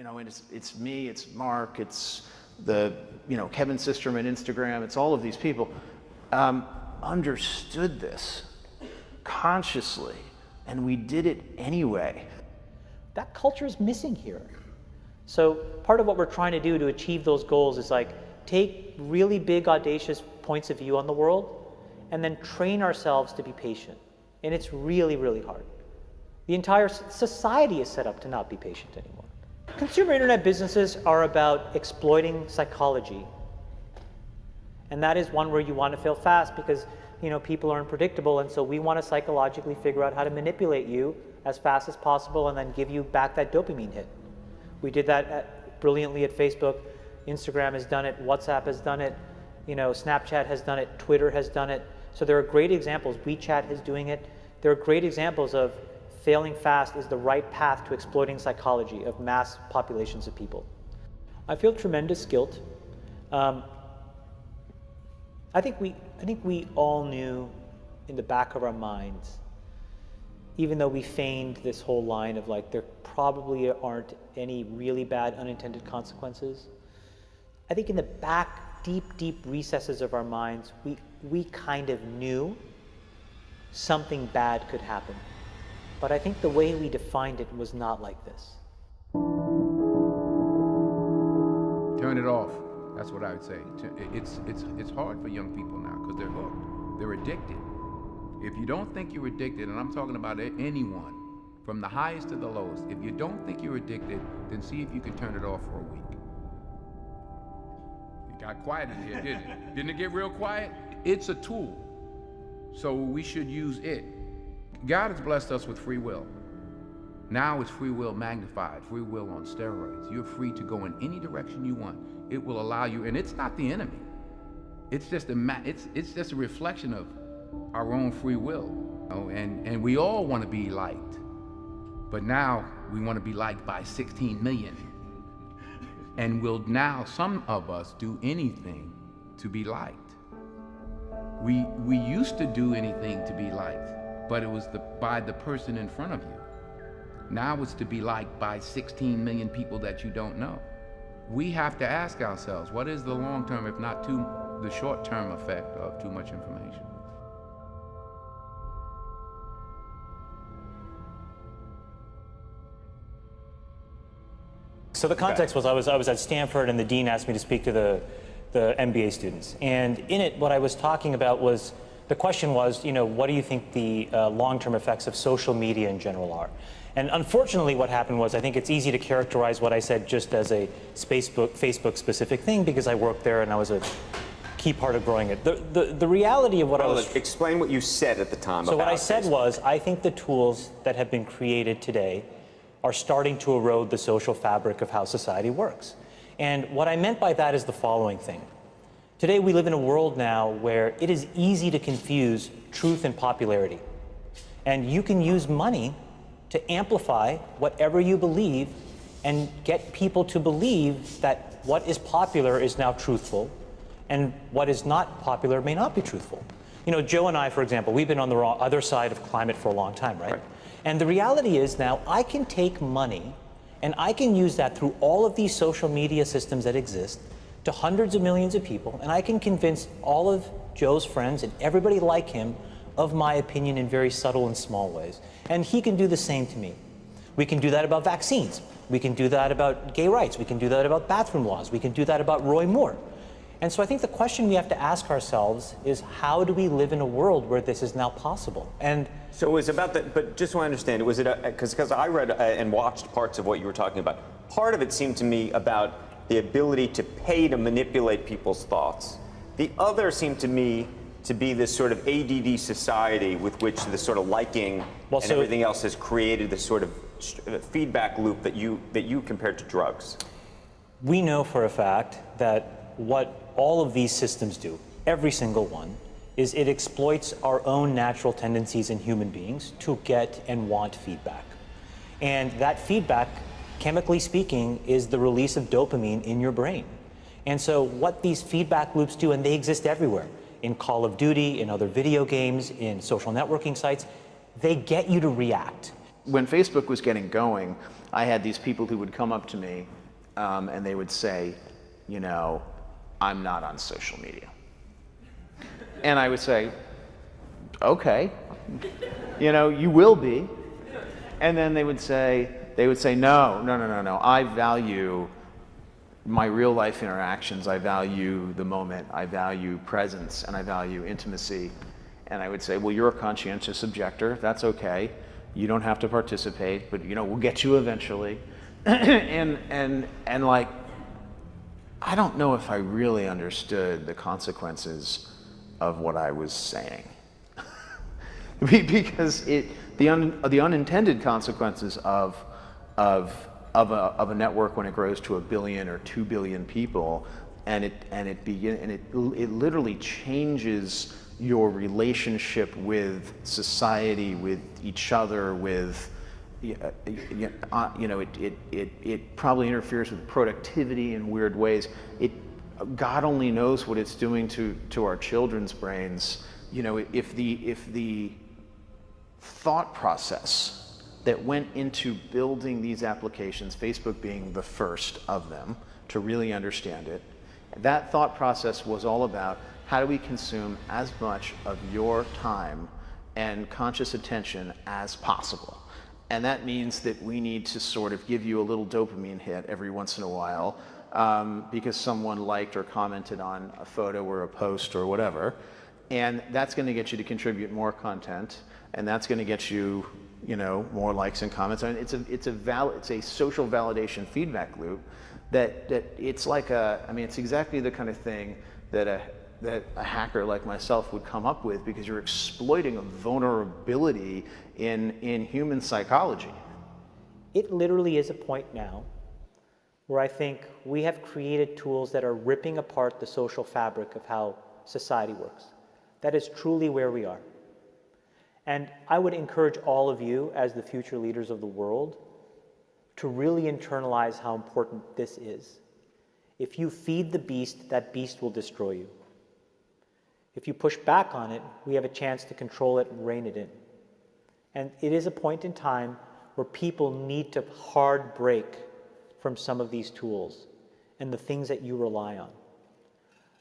and it's me, it's Mark, it's the, Kevin Systrom at Instagram, it's all of these people, understood this consciously, and we did it anyway. That culture is missing here. So part of what we're trying to do to achieve those goals is like take really big, audacious points of view on the world and then train ourselves to be patient. And it's really, really hard. The entire society is set up to not be patient anymore. Consumer internet businesses are about exploiting psychology. And that is one where you want to fail fast because people are unpredictable, and so we want to psychologically figure out how to manipulate you as fast as possible and then give you back that dopamine hit. We did that brilliantly at Facebook. Instagram has done it, WhatsApp has done it, Snapchat has done it, Twitter has done it. So there are great examples. WeChat is doing it. There are great examples of failing fast is the right path to exploiting psychology of mass populations of people. I feel tremendous guilt. I think we all knew in the back of our minds, even though we feigned this whole line of like, there probably aren't any really bad unintended consequences. I think in the back, deep recesses of our minds, we kind of knew something bad could happen. But I think the way we defined it was not like this. Turn it off. That's what I would say. It's hard for young people now because they're hooked. They're addicted. If you don't think you're addicted, and I'm talking about anyone, from the highest to the lowest, if you don't think you're addicted, then see if you can turn it off for a week. It got quiet in here, didn't it? Didn't it get real quiet? It's a tool, so we should use it. God has blessed us with free will. Now it's free will magnified, free will on steroids. You're free to go in any direction you want. It will allow you, and it's not the enemy. It's just a reflection of our own free will. And we all want to be liked. But now we want to be liked by 16 million. And will now some of us do anything to be liked. We used to do anything to be liked, but it was by the person in front of you. Now it's to be liked by 16 million people that you don't know. We have to ask ourselves, what is the long-term, if not the short-term effect of too much information? So the context was I was at Stanford and the dean asked me to speak to the MBA students. And in it, what I was talking about was, the question was, what do you think the long-term effects of social media in general are? And unfortunately, what happened was, I think it's easy to characterize what I said just as a Facebook-specific thing because I worked there and I was a key part of growing it. The reality of what I was... Explain what you said at the time. So about what I said Facebook. was, I think the tools that have been created today are starting to erode the social fabric of how society works. And what I meant by that is the following thing. Today we live in a world now where it is easy to confuse truth and popularity. And you can use money to amplify whatever you believe and get people to believe that what is popular is now truthful and what is not popular may not be truthful. Joe and I, for example, we've been on the other side of climate for a long time, right? And the reality is now I can take money and I can use that through all of these social media systems that exist to hundreds of millions of people, and I can convince all of Joe's friends and everybody like him of my opinion in very subtle and small ways. And he can do the same to me. We can do that about vaccines. We can do that about gay rights. We can do that about bathroom laws. We can do that about Roy Moore. And so I think the question we have to ask ourselves is, how do we live in a world where this is now possible? And so it was about that, but just want to understand, was it, because I read and watched parts of what you were talking about. Part of it seemed to me about the ability to pay to manipulate people's thoughts. The other seemed to me to be this sort of ADD society with which the sort of liking and everything else has created this sort of feedback loop that you compared to drugs. We know for a fact that what all of these systems do, every single one, is it exploits our own natural tendencies in human beings to get and want feedback. And that feedback, chemically speaking, is the release of dopamine in your brain. And so what these feedback loops do, and they exist everywhere, in Call of Duty, in other video games, in social networking sites, they get you to react. when Facebook was getting going, I had these people who would come up to me and they would say, you know, I'm not on social media. And I would say, okay, you know, you will be. And then they would say, no, I value my real life interactions. I value the moment. I value presence, and I value intimacy. And I would say, well, you're a conscientious objector. That's okay. You don't have to participate, but you know, we'll get you eventually. and like, I don't know if I really understood the consequences of what I was saying. Because the unintended consequences of a network when it grows to 1 billion or 2 billion people, and it literally changes your relationship with society, with each other, with you know, it probably interferes with productivity in weird ways. God only knows what it's doing to our children's brains. You know, if the thought process that went into building these applications, Facebook being the first of them to really understand it, that thought process was all about how do we consume as much of your time and conscious attention as possible. And that means that we need to sort of give you a little dopamine hit every once in a while because someone liked or commented on a photo or a post or whatever. And that's going to get you to contribute more content, and that's going to get you, you know, more likes and comments. I mean, it's a social validation feedback loop that it's like it's exactly the kind of thing that a hacker like myself would come up with, because you're exploiting a vulnerability in human psychology. It literally is a point now where I think we have created tools that are ripping apart the social fabric of how society works. That is truly where we are. And I would encourage all of you, as the future leaders of the world, to really internalize how important this is. If you feed the beast, that beast will destroy you. If you push back on it, we have a chance to control it and rein it in. And it is a point in time where people need to hard break from some of these tools and the things that you rely on.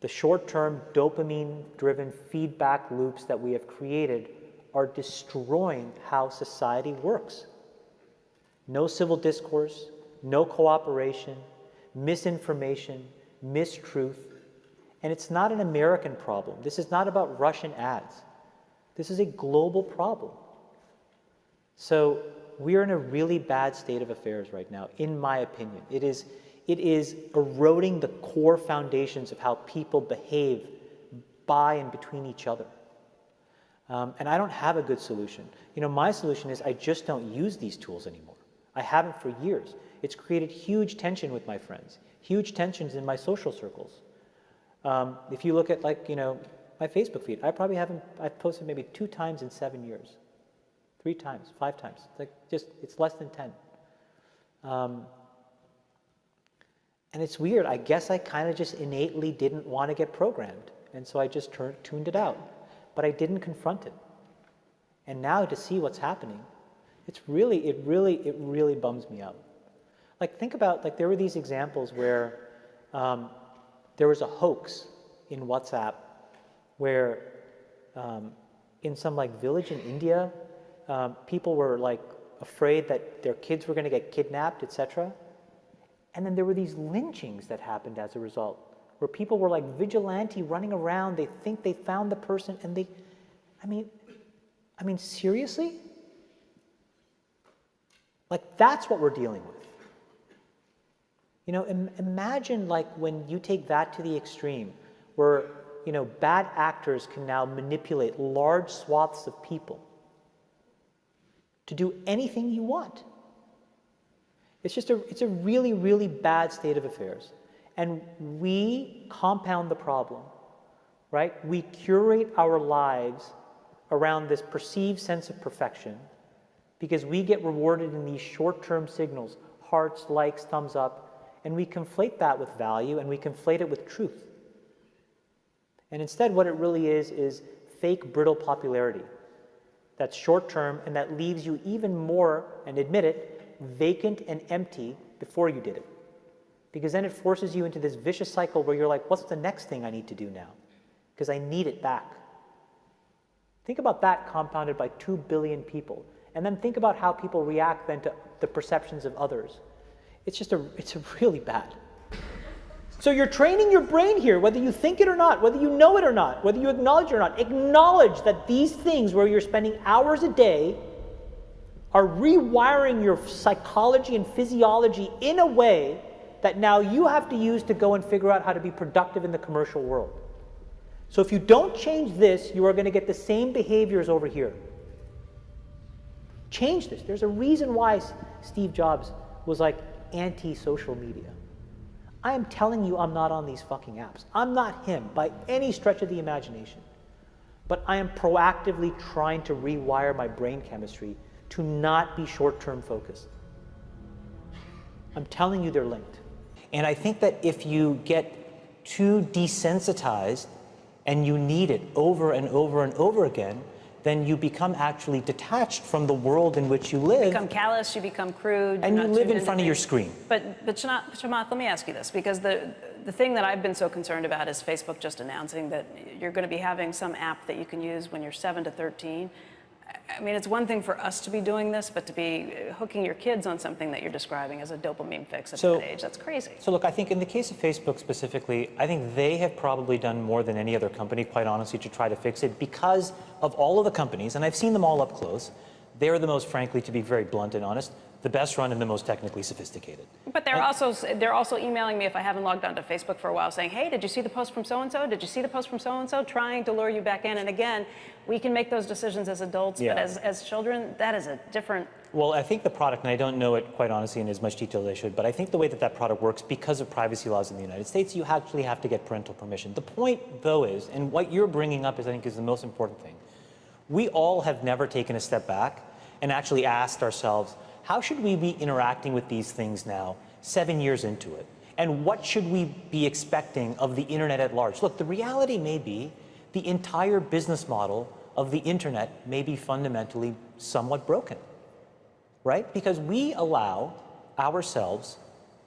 The short-term dopamine-driven feedback loops that we have created are destroying how society works. No civil discourse, no cooperation, misinformation, mistruth. And it's not an American problem. This is not about Russian ads. This is a global problem. So we are in a really bad state of affairs right now, in my opinion. It is eroding the core foundations of how people behave by and between each other. And I don't have a good solution. You know, my solution is I just don't use these tools anymore. I haven't for years. It's created huge tension with my friends, huge tensions in my social circles. If you look at, like, you know, my Facebook feed, I've posted maybe 2 times in 7 years, 3 times, 5 times. It's less than 10. And it's weird. I guess I kind of just innately didn't want to get programmed. And so I just tuned it out. But I didn't confront it. And now to see what's happening, it really bums me out. Like, think about, like, there were these examples where there was a hoax in WhatsApp where in some, like, village in India, people were, like, afraid that their kids were going to get kidnapped, etc. And then there were these lynchings that happened as a result, where people were like vigilante running around. They think they found the person, and I mean, seriously? Like, that's what we're dealing with. You know, imagine, like, when you take that to the extreme, where, you know, bad actors can now manipulate large swaths of people to do anything you want. It's a really, really bad state of affairs. And we compound the problem, right? We curate our lives around this perceived sense of perfection because we get rewarded in these short-term signals, hearts, likes, thumbs up, and we conflate that with value, and we conflate it with truth. And instead, what it really is fake, brittle popularity. that's short term and that leaves you even more, and admit it, vacant and empty before you did it. Because then it forces you into this vicious cycle where you're like, what's the next thing I need to do now? Because I need it back. Think about that compounded by 2 billion people. And then think about how people react then to the perceptions of others. It's really bad. So you're training your brain here, whether you think it or not, whether you know it or not, whether you acknowledge it or not. Acknowledge that these things where you're spending hours a day are rewiring your psychology and physiology in a way that now you have to use to go and figure out how to be productive in the commercial world. So if you don't change this, you are going to get the same behaviors over here. Change this. There's a reason why Steve Jobs was like anti-social media. I am telling you I'm not on these fucking apps. I'm not him by any stretch of the imagination. But I am proactively trying to rewire my brain chemistry to not be short-term focused. I'm telling you they're linked. And I think that if you get too desensitized and you need it over and over and over again, then you become actually detached from the world in which you live. You become callous, you become crude. And you live in front of your screen. But Chamath, let me ask you this, because the thing that I've been so concerned about is Facebook just announcing that you're going to be having some app that you can use when you're 7 to 13. I mean, it's one thing for us to be doing this, but to be hooking your kids on something that you're describing as a dopamine fix at that age, that's crazy. So look, I think in the case of Facebook specifically, I think they have probably done more than any other company, quite honestly, to try to fix it because of all of the companies, and I've seen them all up close. They're the most, frankly, to be very blunt and honest, the best run and the most technically sophisticated. But they're also emailing me if I haven't logged onto Facebook for a while saying, hey, did you see the post from so-and-so? Did you see the post from so-and-so? Trying to lure you back in. And again, we can make those decisions as adults, but as children, that is a different... Well, I think the product, and I don't know it quite honestly in as much detail as I should, but I think the way that that product works, because of privacy laws in the United States, you actually have to get parental permission. The point, though, is, and what you're bringing up is, I think, is the most important thing. We all have never taken a step back and actually asked ourselves, how should we be interacting with these things now, 7 years into it? And what should we be expecting of the internet at large? Look, the reality may be the entire business model of the internet may be fundamentally somewhat broken, right? Because we allow ourselves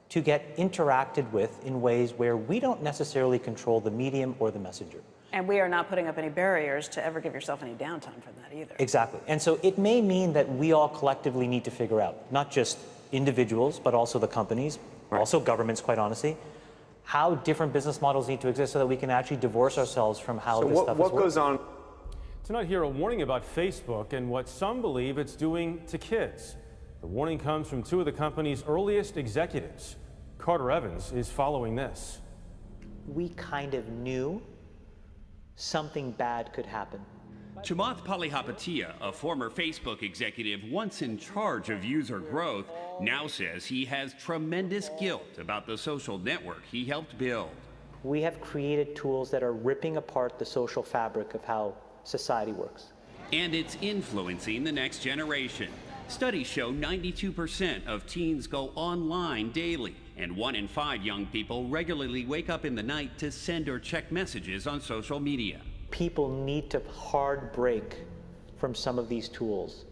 to get interacted with in ways where we don't necessarily control the medium or the messenger. And we are not putting up any barriers to ever give yourself any downtime from that either. Exactly. And so it may mean that we all collectively need to figure out, not just individuals, but also the companies, also governments, quite honestly, how different business models need to exist so that we can actually divorce ourselves from how this stuff is working. What goes on? Tonight here, a warning about Facebook and what some believe it's doing to kids. The warning comes from two of the company's earliest executives. Carter Evans is following this. We kind of knew something bad could happen. Chamath Palihapitiya, a former Facebook executive once in charge of user growth, now says he has tremendous guilt about the social network he helped build. We have created tools that are ripping apart the social fabric of how society works. And it's influencing the next generation. Studies show 92% of teens go online daily, and 1 in 5 young people regularly wake up in the night to send or check messages on social media. People need to hard break from some of these tools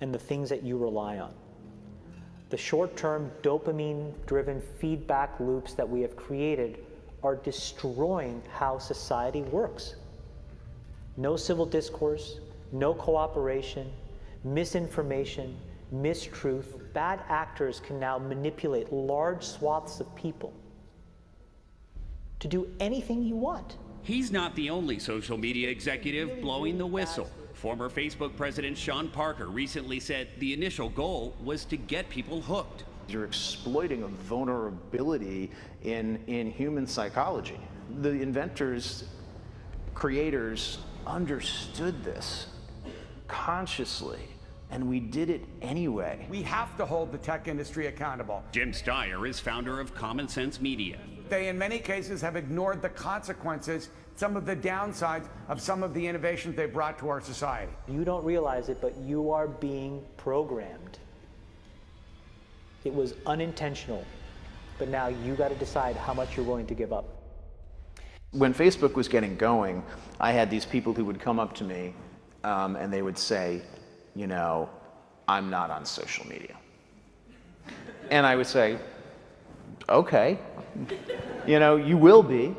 and the things that you rely on. The short-term dopamine-driven feedback loops that we have created are destroying how society works. No civil discourse, no cooperation, misinformation, mistruth. Bad actors can now manipulate large swaths of people to do anything you want. He's not the only social media executive blowing the whistle. Former Facebook president Sean Parker recently said the initial goal was to get people hooked. You're exploiting a vulnerability in human psychology. The inventors, creators understood this consciously, and we did it anyway. We have to hold the tech industry accountable. Jim Steyer is founder of Common Sense Media. They, in many cases, have ignored the consequences, some of the downsides of some of the innovations they brought to our society. You don't realize it, but you are being programmed. It was unintentional, but now you got to decide how much you're willing to give up. When Facebook was getting going, I had these people who would come up to me and they would say, you know, I'm not on social media. And I would say, okay, you know, you will be.